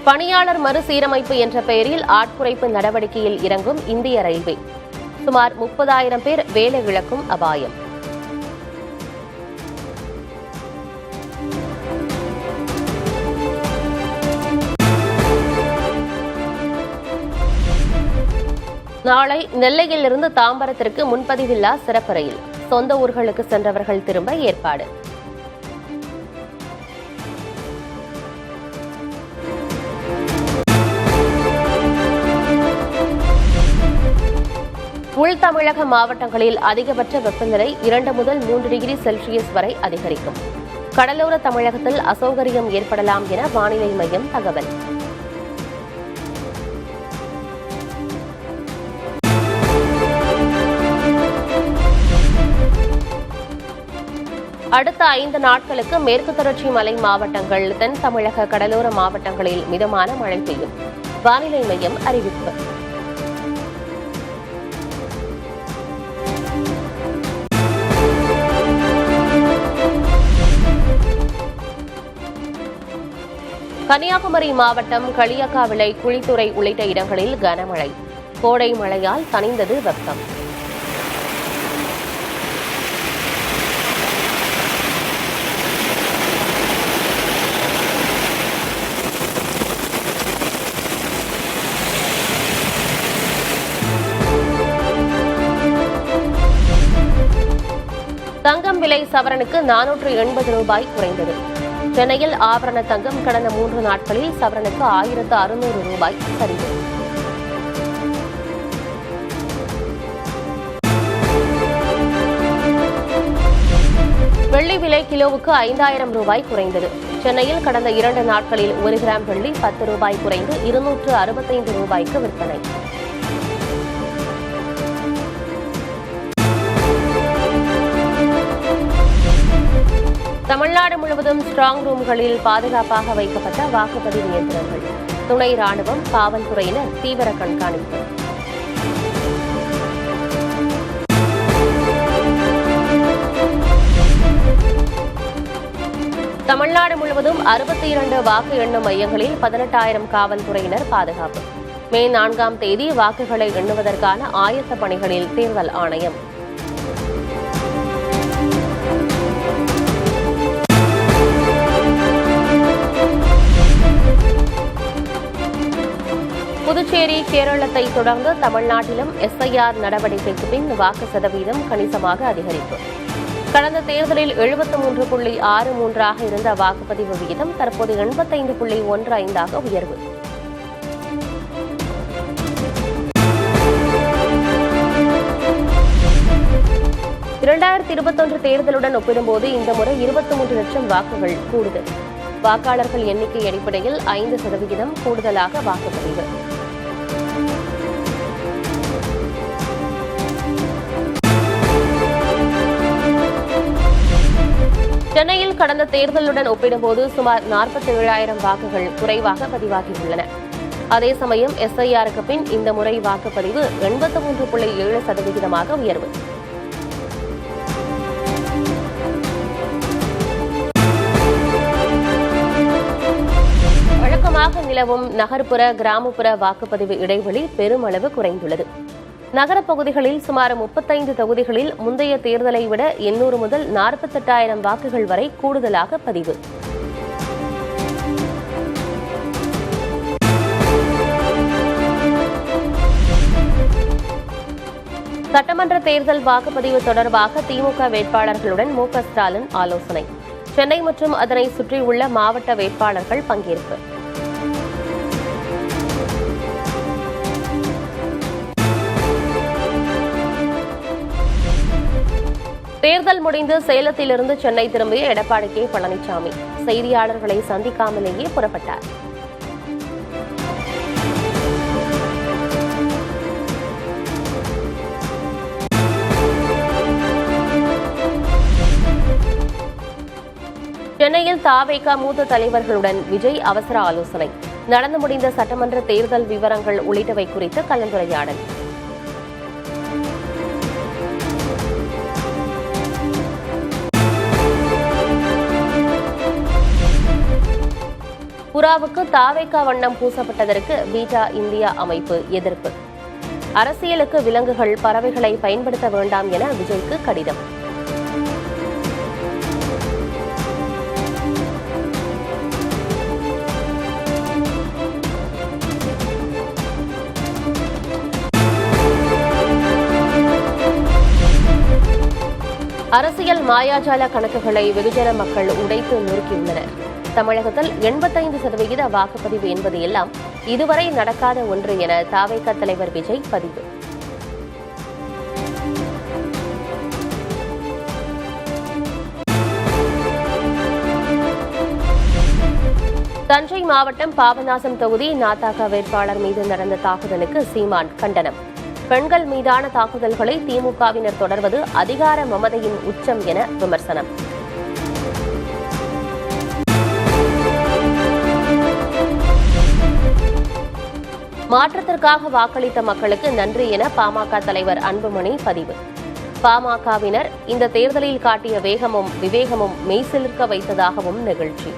பணியாளர் மறுசீரமைப்பு என்ற பெயரில் ஆட்குறைப்பு நடவடிக்கையில் இறங்கும் இந்திய ரயில்வே. சுமார் 30,000 பேர் வேலை இழக்கும் அபாயம். நாளை நெல்லையிலிருந்து தாம்பரத்திற்கு முன்பதிவில்லா சிறப்பு ரயில். சொந்த ஊர்களுக்கு சென்றவர்கள் திரும்ப ஏற்பாடு. உள் தமிழக மாவட்டங்களில் அதிகபட்ச வெப்பநிலை 2 முதல் 3 டிகிரி செல்சியஸ் வரை அதிகரிக்கும். கடலோர தமிழகத்தில் அசௌகரியம் ஏற்படலாம் என வானிலை மையம் தகவல். அடுத்த 5 நாட்களுக்கு மேற்கு தொடர்ச்சி மலை மாவட்டங்கள், தென் தமிழக கடலோர மாவட்டங்களில் மிதமான மழை பெய்யும். வானிலை மையம் அறிவிப்பு. கன்னியாகுமரி மாவட்டம் களியக்காவிளை, குழித்துறை உள்ளிட்ட இடங்களில் கனமழை. கோடை மழையால் தணிந்தது வெப்பம். தங்கம் விலை சவரனுக்கு 480 ரூபாய் குறைந்தது. சென்னையில் ஆபரண தங்கம் கடந்த 3 நாட்களில் சவரனுக்கு 1600 ரூபாய் சரிவு. வெள்ளி விலை கிலோவுக்கு 5000 ரூபாய் குறைந்தது. சென்னையில் கடந்த 2 நாட்களில் 1 கிராம் வெள்ளி 10 ரூபாய் குறைந்து 265 ரூபாய்க்கு விற்பனை. தமிழ்நாடு முழுவதும் ஸ்ட்ராங் ரூம்களில் பாதுகாப்பாக வைக்கப்பட்ட வாக்குப்பதிவு இயந்திரங்கள். துணை ராணுவம், காவல்துறையினர் தீவிர கண்காணிப்பு. தமிழ்நாடு முழுவதும் 62 வாக்கு எண்ணும் மையங்களில் 18,000 காவல்துறையினர் பாதுகாப்பு. மே 4ஆம் தேதி வாக்குகளை எண்ணுவதற்கான ஆயத்த பணிகளில் தேர்தல் ஆணையம். புதுச்சேரி, கேரளத்தை தொடர்ந்து தமிழ்நாட்டிலும் SIR நடவடிக்கைக்கு பின் வாக்கு சதவீதம் கணிசமாக அதிகரிப்பு. கடந்த தேர்தலில் 73.63 இருந்த வாக்குப்பதிவு விகிதம் தற்போது 85.15 உயர்வு. தேர்தலுடன் ஒப்பிடும்போது இந்த முறை 23 லட்சம் வாக்குகள் கூடுதல். வாக்காளர்கள் எண்ணிக்கை அடிப்படையில் 5% கூடுதலாக வாக்குப்பதிவு. சென்னையில் கடந்த தேர்தலுடன் ஒப்பிடும்போது சுமார் 47,000 வாக்குகள் குறைவாக பதிவாகியுள்ளன. அதே சமயம் SIRக்கு பின் இந்த முறை வாக்குப்பதிவு 83.7% உயர்வு. வழக்கமாக நிலவும் நகர்ப்புற, கிராமப்புற வாக்குப்பதிவு இடைவெளி பெருமளவு குறைந்துள்ளது. நகரப் பகுதிகளில் சுமார் 35 தொகுதிகளில் முந்தைய தேர்தலை விட 800 முதல் 48,000 வாக்குகள் வரை கூடுதலாக பதிவு. சட்டமன்ற தேர்தல் வாக்குப்பதிவு தொடர்பாக திமுக வேட்பாளர்களுடன் மு.க. ஸ்டாலின் ஆலோசனை. சென்னை மற்றும் அதனை சுற்றியுள்ள மாவட்ட வேட்பாளர்கள் பங்கேற்பு. தேர்தல் முடிந்து சேலத்திலிருந்து சென்னை திரும்பிய எடப்பாடி கே. பழனிசாமி செய்தியாளர்களை சந்திக்காமலேயே புறப்பட்டார். சென்னையில் தவேக மூத்த தலைவர்களுடன் விஜய் அவசர ஆலோசனை. நடந்து முடிந்த சட்டமன்ற தேர்தல் விவரங்கள் உள்ளிட்டவை குறித்து கலந்துரையாடல். புறாவுக்கு தாவேகா வண்ணம் பூசப்பட்டதற்கு பீட்டா இந்தியா அமைப்பு எதிர்ப்பு. அரசியலுக்கு விலங்குகள், பறவைகளை பயன்படுத்த வேண்டாம் என விஜய்க்கு கடிதம். அரசியல் மாயாஜால கணக்குகளை வெகுஜன மக்கள் உடைத்து நொறுக்கியுள்ளனர். தமிழகத்தில் 85% வாக்குப்பதிவு என்பது எல்லாம் இதுவரை நடக்காத ஒன்று என தாவேகா தலைவர் விஜய் பதிவு. தஞ்சை மாவட்டம் பாபநாசம் தொகுதி நாதாக வேட்பாளர் மீது நடந்த தாக்குதலுக்கு சீமான் கண்டனம். பெண்கள் மீதான தாக்குதல்களை திமுகவினர் தொடர்வது அதிகார மமதையின் உச்சம் என விமர்சனம். மாற்றத்திற்காக வாக்களித்த மக்களுக்கு நன்றி என பாமக தலைவர் அன்புமணி பதிவு. பாமகவினர் இந்த தேர்தலில் காட்டிய வேகமும் விவேகமும் மெய்சிலிர்க்க வைத்ததாகவும் நிகழ்ச்சி.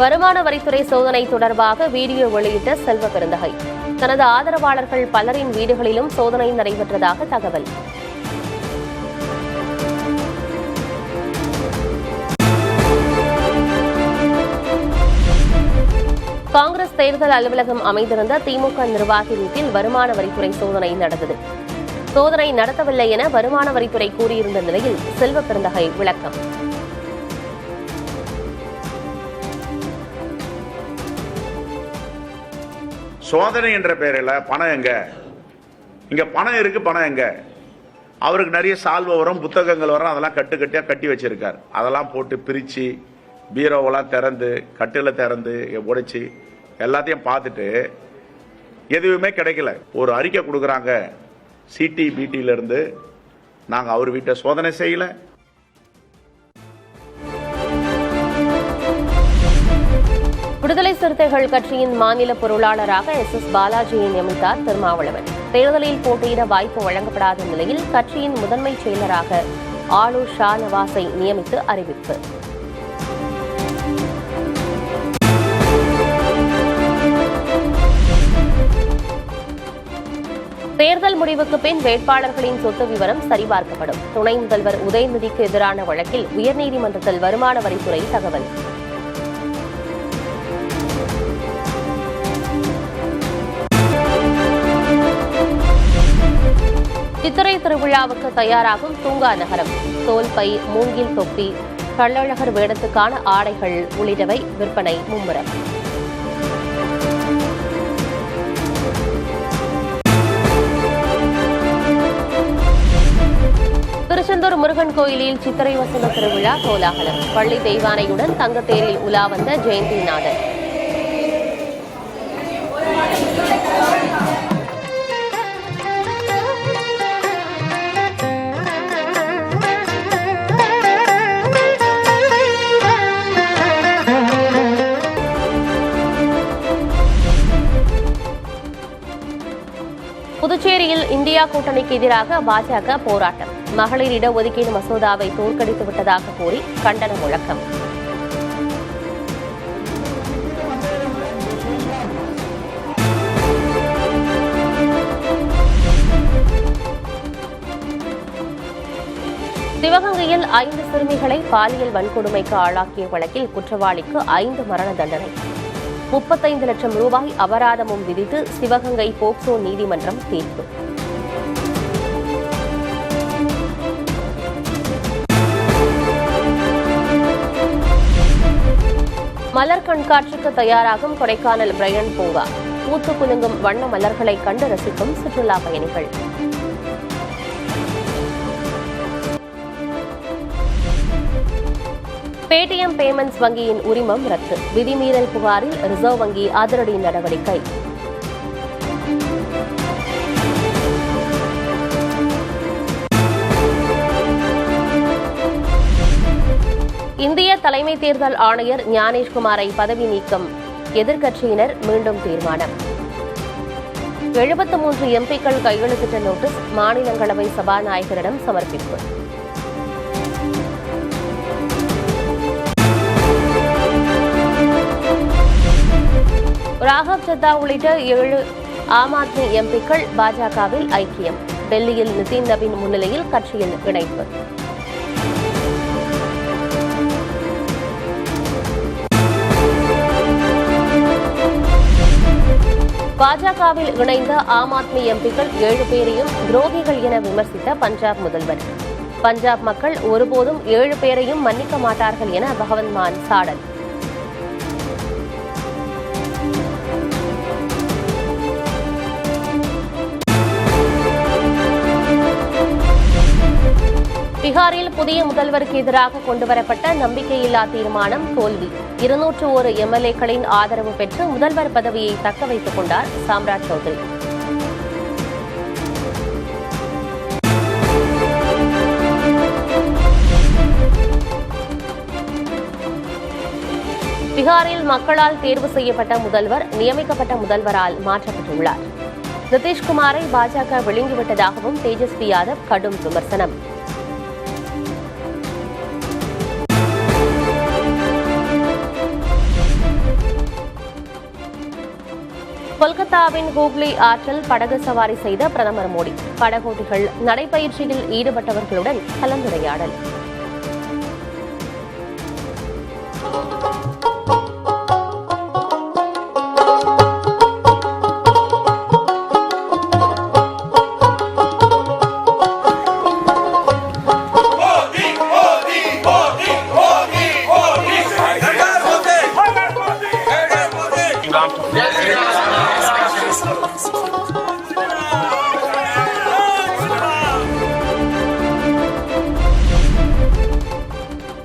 வருமான வரித்துறை சோதனை தொடர்பாக வீடியோ வெளியிட்ட செல்வ பெருந்தகை. தனது ஆதரவாளர்கள் பலரின் வீடுகளிலும் சோதனை நடைபெற்றதாக தகவல். காங்கிரஸ் தேர்தல் அலுவலகம் அமைந்திருந்த திமுக நிர்வாகி வீட்டில் வருமான வரித்துறை சோதனை நடந்தது. சோதனை நடத்தவில்லை என வருமான வரித்துறை கூறியிருந்த நிலையில் செல்வ பெருந்தகை விளக்கம். சோதனை என்ற பெயரில் பணம் எங்க, இங்க பணம் இருக்கு, பணம் எங்க? அவருக்கு நிறைய சால்வை வரும், புத்தகங்கள் வரும், அதெல்லாம் கட்டுக்கட்டியா கட்டி வச்சிருக்காரு. அதெல்லாம் போட்டு பிரிச்சு பீரோவெல்லாம் திறந்து கட்டில திறந்து உடைச்சி எல்லாத்தையும் பார்த்துட்டு எதுவுமே கிடைக்கல. ஒரு அறிக்கை கொடுக்குறாங்க சிடிபிடில இருந்து, நாங்க அவர் வீட்டை சோதனை செய்யல. விடுதலை சிறுத்தைகள் கட்சியின் மாநில பொருளாளராக SS பாலாஜியை நியமித்தார் திருமாவளவன். தேர்தலில் போட்டியிட வாய்ப்பு வழங்கப்படாத நிலையில் கட்சியின் முதன்மை செயலராக ஆளூர் ஷா நவாஸை நியமித்து அறிவிப்பு. தேர்தல் முடிவுக்கு பின் வேட்பாளர்களின் சொத்து விவரம் சரிபார்க்கப்படும். துணை முதல்வர் உதயநிதிக்கு எதிரான வழக்கில் உயர்நீதிமன்றத்தில் வருமான வரித்துறை தகவல். சித்திரை திருவிழாவுக்கு தயாராகும் தூங்கா நகரம். தோல்பை, மூங்கில் தொப்பி, கள்ளழகர் வேடத்துக்கான ஆடைகள் உள்ளிட்டவை விற்பனை மும்முரம். திருச்செந்தூர் முருகன் கோயிலில் சித்திரை வசந்த திருவிழா கோலாகலம். பள்ளி தெய்வானையுடன் தங்கத்தேரில் உலா வந்த ஜெயந்திநாதன். புதுச்சேரியில் இந்தியா கூட்டணிக்கு எதிராக பாஜக போராட்டம். மகளிர் இடஒதுக்கீடு மசோதாவை தோற்கடித்து விட்டதாக கூறி கண்டன முழக்கம். சிவகங்கையில் 5 சிறுமிகளை பாலியல் வன்கொடுமைக்கு ஆளாக்கிய வழக்கில் குற்றவாளிக்கு 5 மரண தண்டனை, 35 லட்சம் ரூபாய் அபராதமும் விதித்து சிவகங்கை போக்சோ நீதிமன்றம் தீர்ப்பு. மலர் கண்காட்சிக்கு தயாராகும் கொடைக்கானல் பிரையன் பூங்கா. பூத்து குலுங்கும் வண்ண மலர்களை கண்டு ரசிக்கும் சுற்றுலா பயணிகள். பேடிஎம் பேமெண்ட்ஸ் வங்கியின் உரிமம் ரத்து. விதிமீறல் புகாரில் ரிசர்வ் வங்கி அதிரடி நடவடிக்கை. இந்திய தலைமை தேர்தல் ஆணையர் ஞானேஷ்குமாரை பதவி நீக்கம் எதிர்க்கட்சியினர் மீண்டும் தீர்மானம். 73 எம்பிக்கள் கையெழுத்திட்ட நோட்டீஸ் மாநிலங்களவை சபாநாயகரிடம் சமர்ப்பிப்பு. ராகவ் சத்தா உள்ளிட்ட 7 ஆம் ஆத்மி எம்பிக்கள் பாஜகவில் ஐக்கியம். டெல்லியில் நிதின் நவீன் முன்னிலையில் கட்சியில் இணைப்பு. பாஜகவில் இணைந்த ஆம் ஆத்மி எம்பிக்கள் 7 பேரையும் துரோகிகள் என விமர்சித்த பஞ்சாப் முதல்வர். பஞ்சாப் மக்கள் ஒருபோதும் 7 பேரையும் மன்னிக்க மாட்டார்கள் என பகவந்த் மான் சாடல். பீகாரில் புதிய முதல்வருக்கு எதிராக கொண்டுவரப்பட்ட நம்பிக்கையில்லா தீர்மானம் தோல்வி. 201 எம்எல்ஏக்களின் ஆதரவு பெற்று முதல்வர் பதவியை தக்க வைத்துக் கொண்டார் சாம்ராட் சௌத்ரி. பீகாரில் மக்களால் தேர்வு செய்யப்பட்ட முதல்வர் நியமிக்கப்பட்ட முதல்வரால் மாற்றப்பட்டுள்ளார். நிதிஷ்குமாரை பாஜக விழுங்கிவிட்டதாகவும் தேஜஸ்வி யாதவ் கடும் விமர்சனம். கொல்கத்தாவின் ஹூக்ளி ஆற்றில் படகு சவாரி செய்த பிரதமர் மோடி. படகோட்டிகள் நடைபயிற்சியில் ஈடுபட்டவர்களுடன் கலந்துரையாடல்.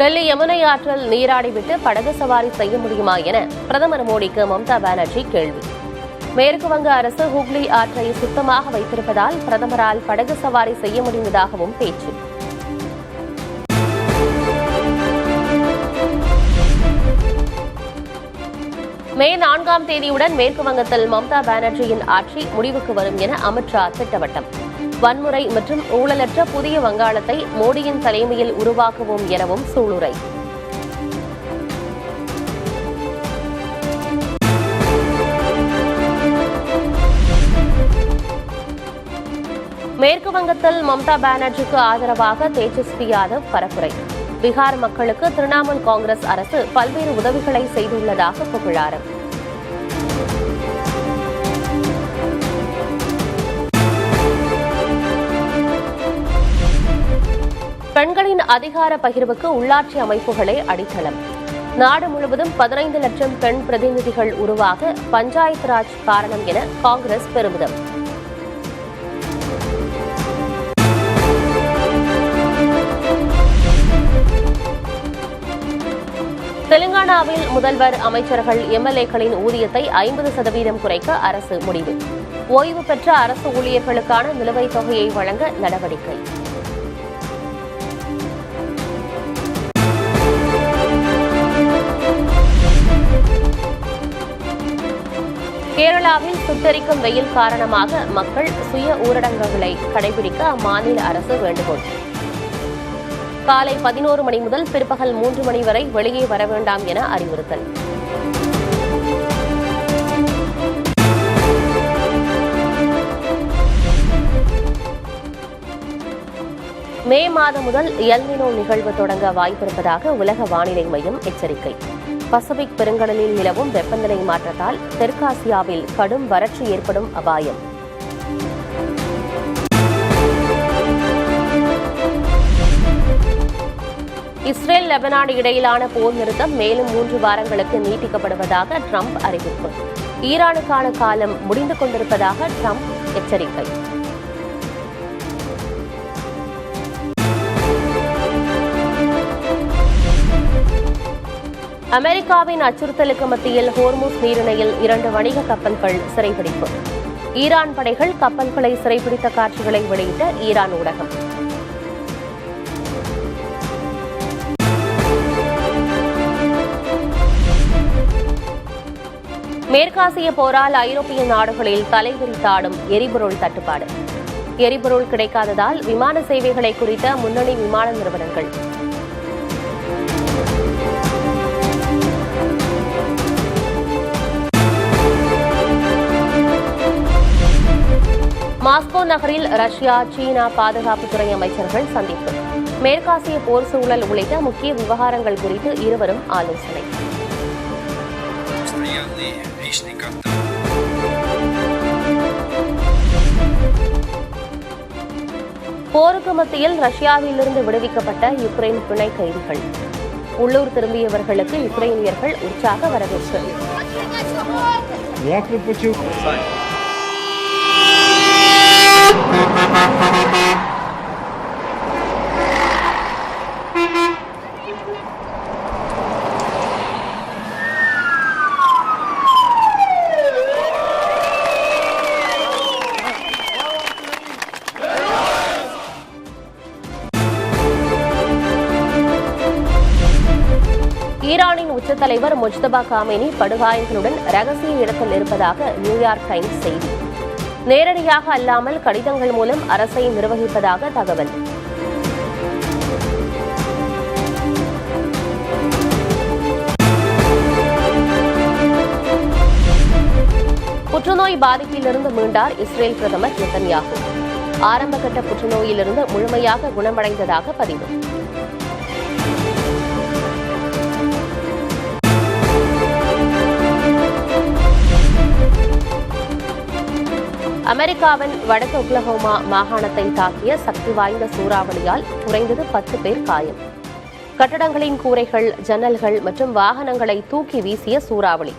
டெல்லி யமுனை ஆற்றில் நீராடிவிட்டு படகு சவாரி செய்ய முடியுமா என பிரதமர் மோடிக்கு மம்தா பானர்ஜி கேள்வி. மேற்கு வங்க அரசு ஹூக்ளி ஆற்றை சுத்தமாக வைத்திருப்பதால் பிரதமரால் படகு சவாரி செய்ய முடிந்ததாகவும் பேச்சு. மே 4ஆம் தேதியுடன் மேற்கு வங்கத்தில் மம்தா பானர்ஜியின் ஆட்சி முடிவுக்கு வரும் என அமித்ஷா திட்டவட்டம். வன்முறை மற்றும் ஊழலற்ற புதிய வங்காளத்தை மோடியின் தலைமையில் உருவாக்குவோம் எனவும் சூளுரை. மேற்கு வங்கத்தில் மம்தா பானர்ஜிக்கு ஆதரவாக தேஜஸ்வி யாதவ் பரப்புரை. பீகார் மக்களுக்கு திரிணாமுல் காங்கிரஸ் அரசு பல்வேறு உதவிகளை செய்துள்ளதாக புகழாரம். பெண்களின் அதிகார பகிர்வுக்கு உள்ளாட்சி அமைப்புகளே அடித்தளம். நாடு முழுவதும் 15 லட்சம் பெண் பிரதிநிதிகள் உருவாக பஞ்சாயத்து ராஜ் காரணம் என காங்கிரஸ் பெருமிதம். தெலுங்கானாவில் முதல்வர், அமைச்சர்கள், எம்எல்ஏக்களின் ஊதியத்தை 50% குறைக்க அரசு முடிவு. ஓய்வு பெற்ற அரசு ஊழியர்களுக்கான நிலுவைத் தொகையை வழங்க நடவடிக்கை. கேரளாவில் சுட்டெரிக்கும் வெயில் காரணமாக மக்கள் சுய ஊரடங்குகளை கடைபிடிக்க அம்மாநில அரசு வேண்டுகோள். காலை 11 மணி முதல் பிற்பகல் 3 மணி வரை வெளியே வர வேண்டாம் என அறிவுறுத்தல். மே மாதம் முதல் எல் நினோ நிகழ்வு தொடங்க வாய்ப்பிருப்பதாக உலக வானிலை மையம் எச்சரிக்கை. பசிபிக் பெருங்கடலில் நிலவும் வெப்பநிலை மாற்றத்தால் தெற்காசியாவில் கடும் வறட்சி ஏற்படும் அபாயம். இஸ்ரேல் லெபனான் இடையிலான போர் நிறுத்தம் மேலும் 3 வாரங்களுக்கு நீட்டிக்கப்படுவதாக ட்ரம்ப் அறிவிப்பு. ஈரானுக்கான காலம் முடிந்து கொண்டிருப்பதாக ட்ரம்ப் எச்சரிக்கை. அமெரிக்காவின் அச்சுறுத்தலுக்கு மத்தியில் ஹோர்முஸ் நீரிணையில் 2 வணிக கப்பல்கள் சிறைபிடிப்பு. ஈரான் படைகள் கப்பல்களை சிறைபிடித்த காட்சிகளை வெளியிட்ட ஈரான் ஊடகம். மேற்காசிய போரால் ஐரோப்பிய நாடுகளில் தலைவிரித்தாடும் எரிபொருள் தட்டுப்பாடு. எரிபொருள் கிடைக்காததால் விமான சேவைகளை குறித்த முன்னணி விமான நிறுவனங்கள். மாஸ்கோ நகரில் ரஷ்யா, சீனா பாதுகாப்புத்துறை அமைச்சர்கள் சந்திப்பு. மேற்காசிய போர் சூழல் உள்ளிட்ட முக்கிய விவகாரங்கள் குறித்து இருவரும் ஆலோசனை. போருக்கு மத்தியில் ரஷ்யாவிலிருந்து விடுவிக்கப்பட்ட யுக்ரைன் பிணை கைதிகள். உள்ளூர் திரும்பியவர்களுக்கு யுக்ரைனியர்கள் உற்சாக வரவேற்பு. ஈரானின் உச்சத் தலைவர் முஜ்தபா காமேனி படுகாயங்களுடன் ரகசிய இடத்தில் இருப்பதாக நியூயார்க் டைம்ஸ் செய்தி. நேரடியாக அல்லாமல் கடிதங்கள் மூலம் அரசை நிர்வகிப்பதாக தகவல். புற்றுநோய் பாதிப்பிலிருந்து மீண்டார் இஸ்ரேல் பிரதமர் நெதன்யாகு. ஆரம்பகட்ட புற்றுநோயிலிருந்து முழுமையாக குணமடைந்ததாக பதிவு. அமெரிக்காவின் வடக்கு ஒக்லஹோமா மாகாணத்தை தாக்கிய சக்தி வாய்ந்த சூறாவளியால் குறைந்தது 10 பேர் காயம். கட்டடங்களின் கூரைகள், ஜன்னல்கள் மற்றும் வாகனங்களை தூக்கி வீசிய சூறாவளி.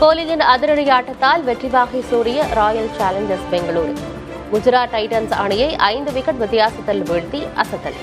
கோலியின் அதிரடி ஆட்டத்தால் வெற்றி வாகை சூடிய Royal Challengers Bengaluru. Gujarat Titans அணியை 5 விக்கெட் வித்தியாசத்தில் வீழ்த்தி அசத்தல்.